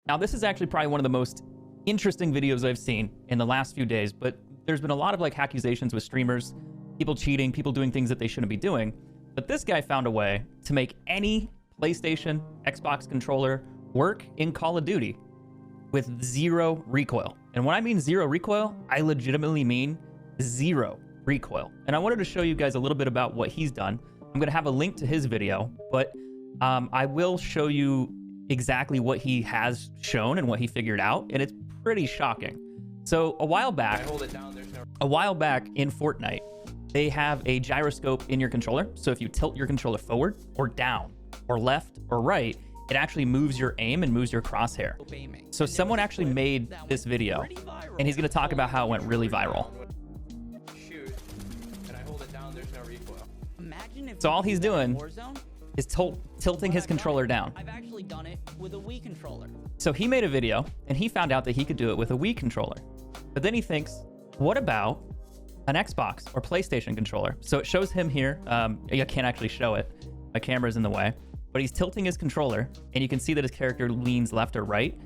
Now, this is actually probably one of the most interesting videos I've seen in the last few days, but there's been a lot of like accusations with streamers, people cheating, people doing things that they shouldn't be doing. But this guy found a way to make any PlayStation, Xbox controller work in Call of Duty with zero recoil. And when I mean zero recoil, I legitimately mean zero recoil. And I wanted to show you guys a little bit about what he's done. I'm gonna have a link to his video, but I will show you exactly what he has shown and what he figured out, and it's pretty shocking. So a while back in Fortnite, they have a gyroscope in your controller. So if you tilt your controller forward or down or left or right, it actually moves your aim and moves your crosshair. So someone actually made this video, and he's gonna talk about how it went really viral. So all he's doing is tilting his controller down. I've actually done it with a Wii controller. So he made a video and he found out that he could do it with a Wii controller. But then he thinks, what about an Xbox or PlayStation controller? So it shows him here. I can't actually show it. My camera's in the way. But he's tilting his controller and you can see that his character leans left or right,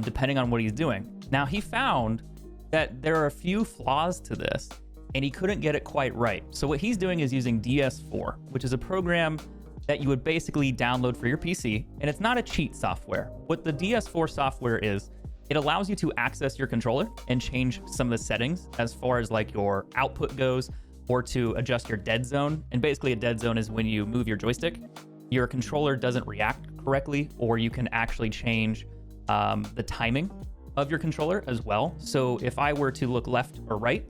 depending on what he's doing. Now he found that there are a few flaws to this and he couldn't get it quite right. So what he's doing is using DS4, which is a program that you would basically download for your PC, and it's not a cheat software. What the DS4 software is, it allows you to access your controller and change some of the settings as far as like your output goes, or to adjust your dead zone. And basically a dead zone is when you move your joystick, your controller doesn't react correctly, or you can actually change the timing of your controller as well. So if I were to look left or right,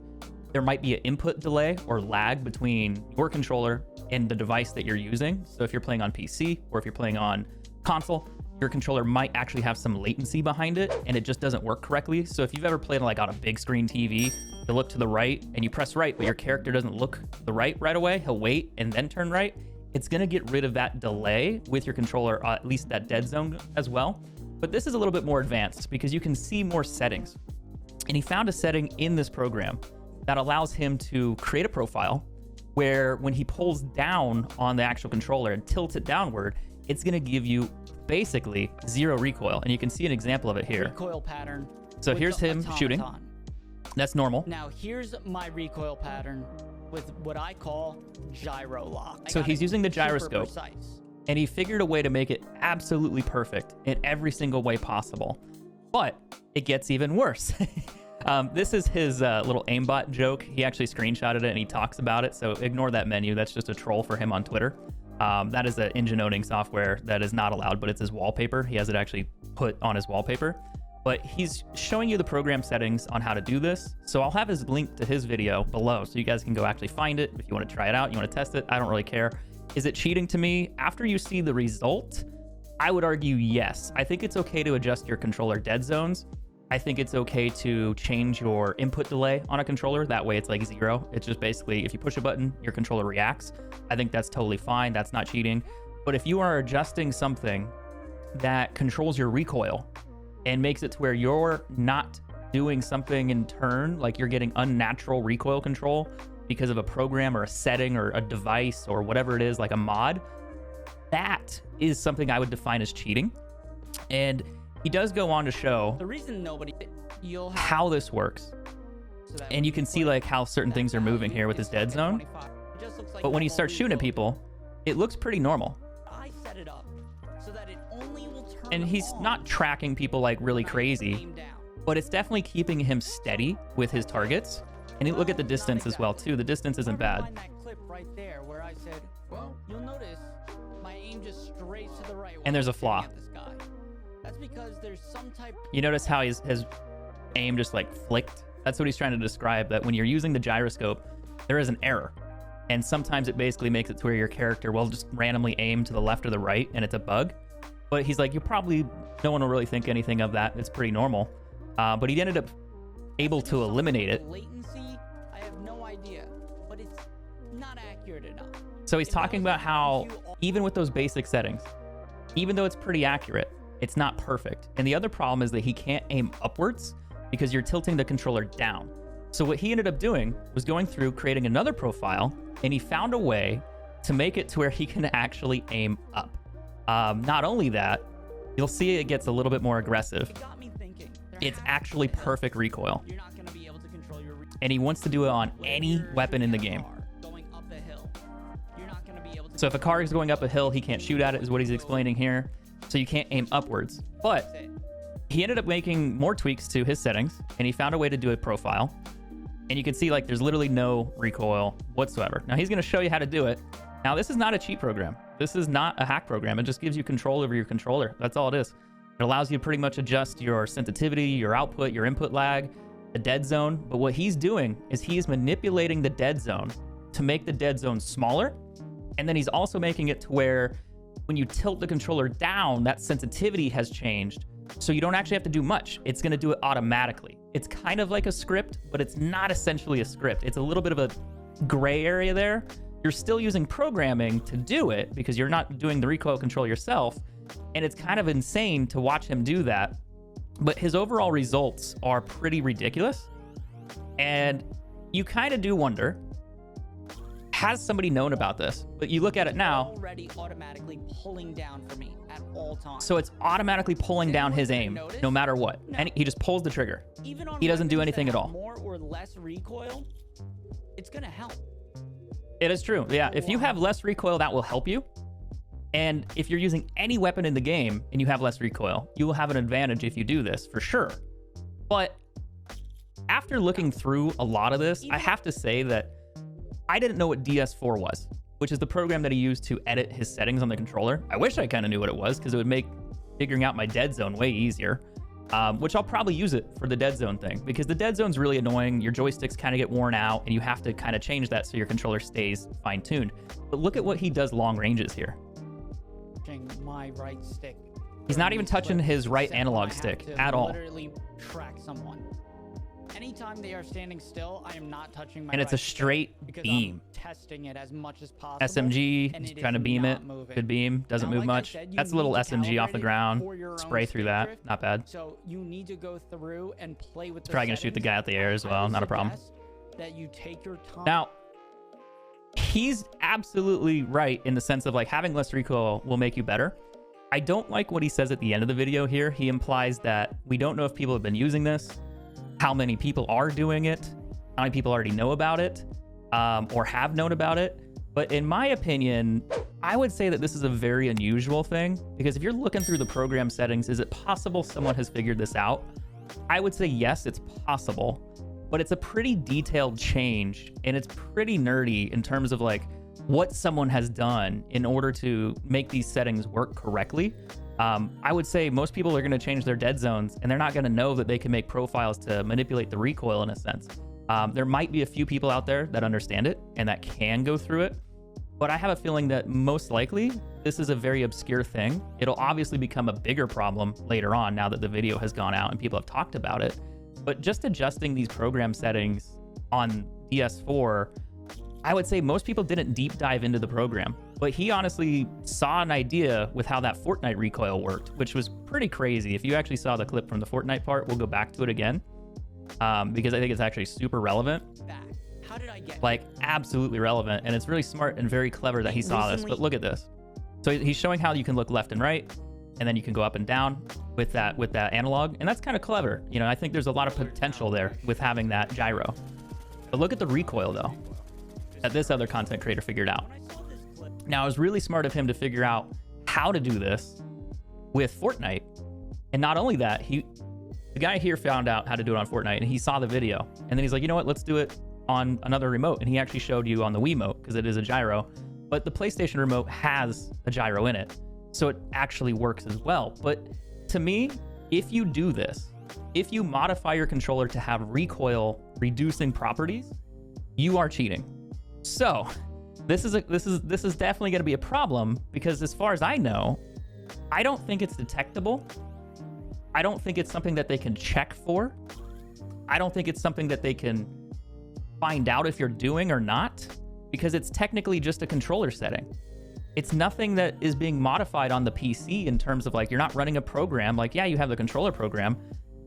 there might be an input delay or lag between your controller and the device that you're using. So if you're playing on PC or if you're playing on console, your controller might actually have some latency behind it and it just doesn't work correctly. So if you've ever played like on a big screen TV, you look to the right and you press right, but your character doesn't look to the right away, he'll wait and then turn right. It's gonna get rid of that delay with your controller, at least that dead zone as well. But this is a little bit more advanced because you can see more settings. And he found a setting in this program that allows him to create a profile where when he pulls down on the actual controller and tilts it downward, it's gonna give you basically zero recoil. And you can see an example of it here. Recoil pattern. So here's him shooting. That's normal. Now here's my recoil pattern with what I call gyro lock. So he's using the gyroscope and he figured a way to make it absolutely perfect in every single way possible. But it gets even worse. This is his little aimbot joke. He actually screenshotted it and he talks about it. So ignore that menu. That's just a troll for him on Twitter. That is an engine owning software that is not allowed, but it's his wallpaper. He has it actually put on his wallpaper. But he's showing you the program settings on how to do this. So I'll have his link to his video below so you guys can go actually find it. If you want to try it out, you want to test it, I don't really care. Is it cheating to me? After you see the result, I would argue yes. I think it's okay to adjust your controller dead zones. I think it's okay to change your input delay on a controller. That way it's like zero. It's just basically if you push a button, your controller reacts. I think that's totally fine. That's not cheating. But if you are adjusting something that controls your recoil and makes it to where you're not doing something in turn, like you're getting unnatural recoil control because of a program or a setting or a device or whatever it is, like a mod, that is something I would define as cheating. And he does go on to show the reason how this works. And you can see like how certain things are moving here with his dead zone. But when he starts shooting at people, it looks pretty normal. I set it up so that it only will turn and he's not tracking people like really crazy, but it's definitely keeping him steady with his targets. And you look at the distance as well too. The distance isn't bad. That clip right there where I said, well, you'll notice my aim just strays to the right. And there's a flaw. That's because there's some type. You notice how his aim just like flicked? That's what he's trying to describe, that when you're using the gyroscope, there is an error. And sometimes it basically makes it to where your character will just randomly aim to the left or the right, and it's a bug. But he's like, no one will really think anything of that. It's pretty normal. But he ended up able to eliminate it. Latency, I have no idea, but it's not accurate enough. So he's talking about how even with those basic settings, even though it's pretty accurate, it's not perfect. And the other problem is that he can't aim upwards because you're tilting the controller down. So what he ended up doing was going through, creating another profile, and he found a way to make it to where he can actually aim up. Not only that, you'll see it gets a little bit more aggressive. It got me thinking. It's actually perfect recoil. You're not gonna be able to control your And he wants to do it on any weapon in the game. going up a hill. You're not gonna be able to. So if a car is going up a hill, he can't shoot at it, is what he's explaining here. So you can't aim upwards. But he ended up making more tweaks to his settings, and he found a way to do a profile. And you can see like there's literally no recoil whatsoever. Now he's going to show you how to do it. Now this is not a cheat program. This is not a hack program. It just gives you control over your controller. That's all it is. It allows you to pretty much adjust your sensitivity, your output, your input lag, the dead zone. But what he's doing is he is manipulating the dead zone to make the dead zone smaller. And then he's also making it to where when you tilt the controller down, that sensitivity has changed. So you don't actually have to do much. It's going to do it automatically. It's kind of like a script, but it's not essentially a script. It's a little bit of a gray area there. You're still using programming to do it because you're not doing the recoil control yourself. And it's kind of insane to watch him do that. But his overall results are pretty ridiculous. And you kind of do wonder, has somebody known about this? But you look at it now. Already automatically pulling down for me at all times. So it's automatically pulling down his aim no matter what. And he just pulls the trigger. Even on he doesn't do weapons anything that at have all. More or less recoil, it's gonna help. It is true. Yeah, if you have less recoil, that will help you. And if you're using any weapon in the game and you have less recoil, you will have an advantage if you do this, for sure. But after looking through a lot of this, I have to say that I didn't know what DS4 was, which is the program that he used to edit his settings on the controller. I wish I kind of knew what it was because it would make figuring out my dead zone way easier, which I'll probably use it for the dead zone thing because the dead zone's really annoying. Your joysticks kind of get worn out and you have to kind of change that so your controller stays fine-tuned. But look at what he does long ranges here. My right stick. He's not even touching his right analog stick at all. Literally track someone. Anytime they are standing still, I am not touching my and it's a straight beam. I'm testing it as much as possible. SMG, trying to beam it. Good beam, doesn't move much. That's a little SMG off the ground. Spray through that, not bad. So you need to go through and play with. Probably gonna shoot the guy out the air as well. Not a problem. That you take your time. Now, he's absolutely right in the sense of like having less recoil will make you better. I don't like what he says at the end of the video here. He implies that we don't know if people have been using this, how many people are doing it, how many people already know about it, or have known about it. But in my opinion, I would say that this is a very unusual thing because if you're looking through the program settings, is it possible someone has figured this out? I would say yes, it's possible, but it's a pretty detailed change and it's pretty nerdy in terms of like what someone has done in order to make these settings work correctly. I would say most people are going to change their dead zones and they're not going to know that they can make profiles to manipulate the recoil in a sense. There might be a few people out there that understand it and that can go through it, but I have a feeling that most likely this is a very obscure thing. It'll obviously become a bigger problem later on now that the video has gone out and people have talked about it. But just adjusting these program settings on DS4, I would say most people didn't deep dive into the program, but he honestly saw an idea with how that Fortnite recoil worked, which was pretty crazy. If you actually saw the clip from the Fortnite part, we'll go back to it again because I think it's actually super relevant. How did I get like absolutely relevant, and it's really smart and very clever that he saw this. But look at this. So he's showing how you can look left and right, and then you can go up and down with that analog, and that's kind of clever. You know, I think there's a lot of potential there with having that gyro. But look at the recoil though, that this other content creator figured out. Now, it was really smart of him to figure out how to do this with Fortnite. And not only that, the guy here found out how to do it on Fortnite and he saw the video. And then he's like, you know what, let's do it on another remote. And he actually showed you on the Wiimote because it is a gyro. But the PlayStation remote has a gyro in it. So it actually works as well. But to me, if you do this, if you modify your controller to have recoil reducing properties, you are cheating. So this is definitely going to be a problem because as far as I know, I don't think it's detectable. I don't think it's something that they can check for. I don't think it's something that they can find out if you're doing or not because it's technically just a controller setting. It's nothing that is being modified on the PC in terms of like, you're not running a program. Like, yeah, you have the controller program,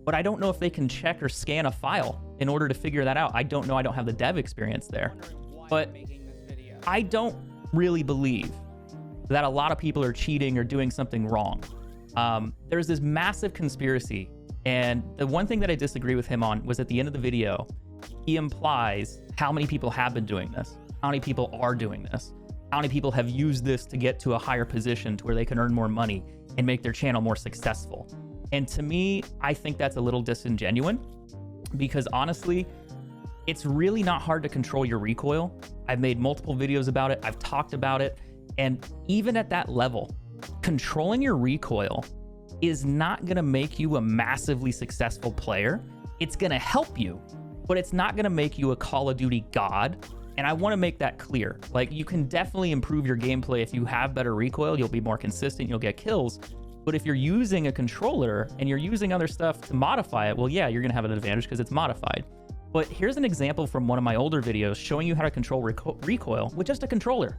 but I don't know if they can check or scan a file in order to figure that out. I don't know. I don't have the dev experience there. But I don't really believe that a lot of people are cheating or doing something wrong. There's this massive conspiracy. And the one thing that I disagree with him on was at the end of the video, he implies how many people have been doing this, how many people are doing this, how many people have used this to get to a higher position to where they can earn more money and make their channel more successful. And to me, I think that's a little disingenuous because honestly, it's really not hard to control your recoil. I've made multiple videos about it. I've talked about it. And even at that level, controlling your recoil is not going to make you a massively successful player. It's going to help you, but it's not going to make you a Call of Duty god. And I want to make that clear. Like, you can definitely improve your gameplay if you have better recoil. You'll be more consistent. You'll get kills. But if you're using a controller and you're using other stuff to modify it, well, yeah, you're going to have an advantage because it's modified. But here's an example from one of my older videos showing you how to control recoil with just a controller.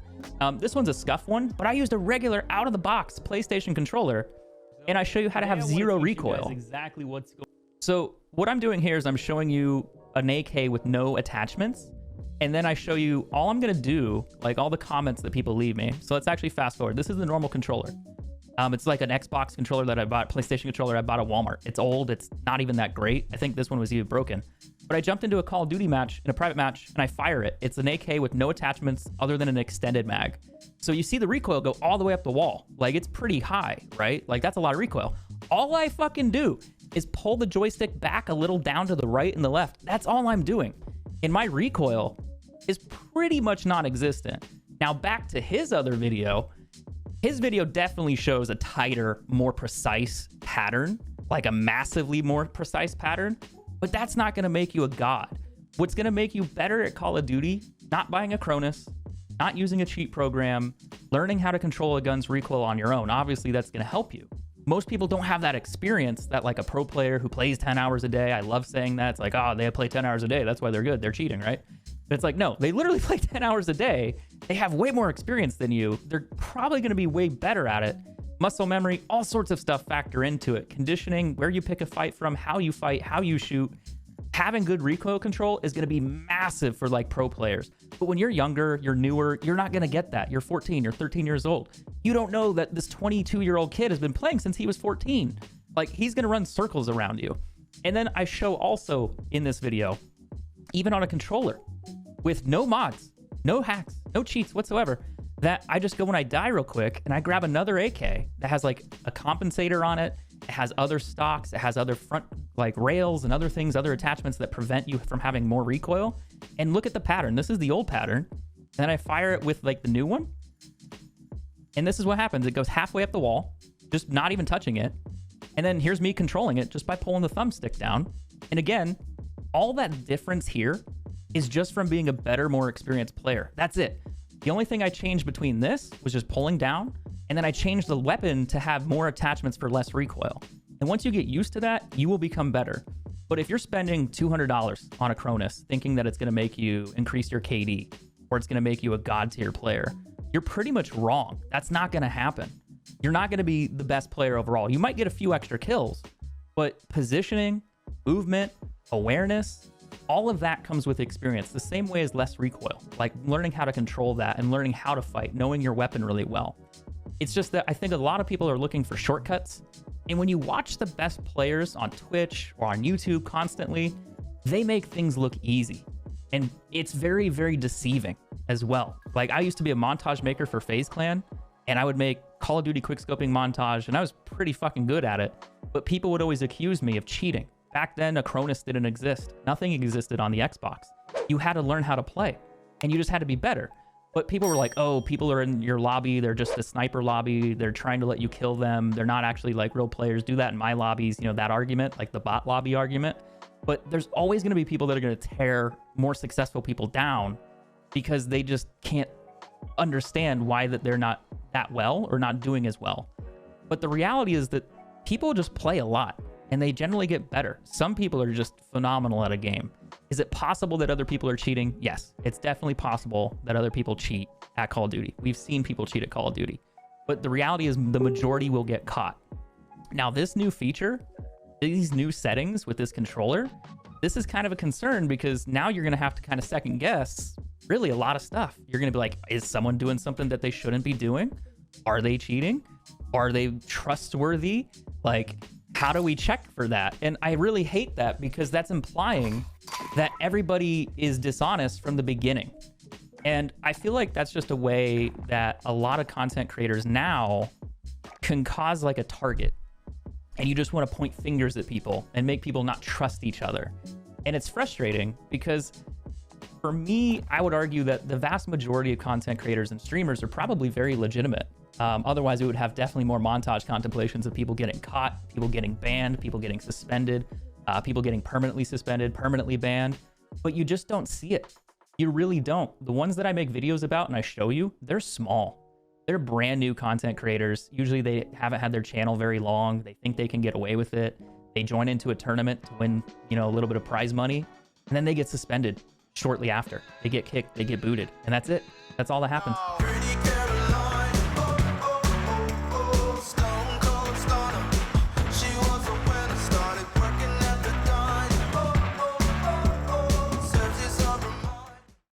This one's a scuff one, but I used a regular out-of-the-box PlayStation controller, and I show you how to have zero recoil. Exactly what's going. So what I'm doing here is I'm showing you an AK with no attachments, and then I show you all I'm gonna do, like all the comments that people leave me. So let's actually fast forward. This is the normal controller. It's like an Xbox controller that I bought, PlayStation controller I bought at Walmart. It's old, it's not even that great. I think this one was even broken. But I jumped into a Call of Duty match, in a private match, and I fire it. It's an AK with no attachments other than an extended mag. So you see the recoil go all the way up the wall. Like, it's pretty high, right? Like, that's a lot of recoil. All I fucking do is pull the joystick back a little down to the right and the left. That's all I'm doing. And my recoil is pretty much non-existent. Now back to his other video. His video definitely shows a tighter, more precise pattern, like a massively more precise pattern, but that's not going to make you a god. What's going to make you better at Call of Duty, not buying a Kross, not using a cheat program, learning how to control a gun's recoil on your own. Obviously, that's going to help you. Most people don't have that experience that like a pro player who plays 10 hours a day. I love saying that. It's like, oh, they play 10 hours a day. That's why they're good. They're cheating, right? But it's like, no, they literally play 10 hours a day. They have way more experience than you. They're probably going to be way better at it. Muscle memory, all sorts of stuff factor into it. Conditioning, where you pick a fight from, how you fight, how you shoot. Having good recoil control is going to be massive for like pro players. But when you're younger, you're newer, you're not going to get that. You're 14, you're 13 years old. You don't know that this 22-year-old kid has been playing since he was 14. Like, he's going to run circles around you. And then I show also in this video, even on a controller, with no mods, no hacks, no cheats whatsoever, that I just go when I die real quick and I grab another AK that has like a compensator on it. It has other stocks. It has other front like rails and other things, other attachments that prevent you from having more recoil. And look at the pattern. This is the old pattern. And then I fire it with like the new one. And this is what happens. It goes halfway up the wall, just not even touching it. And then here's me controlling it just by pulling the thumbstick down. And again, all that difference here is just from being a better, more experienced player. That's it. The only thing I changed between this was just pulling down, and then I changed the weapon to have more attachments for less recoil. And once you get used to that, you will become better. But if you're spending $200 on a Kross thinking that it's going to make you increase your KD or it's going to make you a god tier player, you're pretty much wrong. That's not going to happen. You're not going to be the best player overall. You might get a few extra kills, but positioning, movement, awareness, all of that comes with experience, the same way as less recoil, like learning how to control that and learning how to fight, knowing your weapon really well. It's just that I think a lot of people are looking for shortcuts. And when you watch the best players on Twitch or on YouTube constantly, they make things look easy. And it's very, very deceiving as well. Like, I used to be a montage maker for FaZe Clan, and I would make Call of Duty quickscoping montage, and I was pretty fucking good at it. But people would always accuse me of cheating. Back then, a Kross didn't exist. Nothing existed on the Xbox. You had to learn how to play, and you just had to be better. But people were like, oh, people are in your lobby. They're just a sniper lobby. They're trying to let you kill them. They're not actually like real players. Do that in my lobbies. You know, that argument, like the bot lobby argument. But there's always going to be people that are going to tear more successful people down because they just can't understand why that they're not that well or not doing as well. But the reality is that people just play a lot and they generally get better. Some people are just phenomenal at a game. Is it possible that other people are cheating? Yes, it's definitely possible that other people cheat at Call of Duty. We've seen people cheat at Call of Duty. But the reality is the majority will get caught. Now, this new feature, these new settings with this controller, this is kind of a concern because now you're going to have to kind of second guess really a lot of stuff. You're going to be like, is someone doing something that they shouldn't be doing? Are they cheating? Are they trustworthy? Like, how do we check for that? And I really hate that, because that's implying that everybody is dishonest from the beginning. And I feel like that's just a way that a lot of content creators now can cause like a target. And you just want to point fingers at people and make people not trust each other. And it's frustrating, because for me, I would argue that the vast majority of content creators and streamers are probably very legitimate. Otherwise, we would have definitely more montage contemplations of people getting caught, people getting banned, people getting suspended, people getting permanently suspended, permanently banned. But you just don't see it. You really don't. The ones that I make videos about and I show you, they're small. They're brand new content creators. Usually they haven't had their channel very long. They think they can get away with it. They join into a tournament to win, you know, a little bit of prize money, and then they get suspended shortly after. They get kicked, they get booted, and that's it. That's all that happens.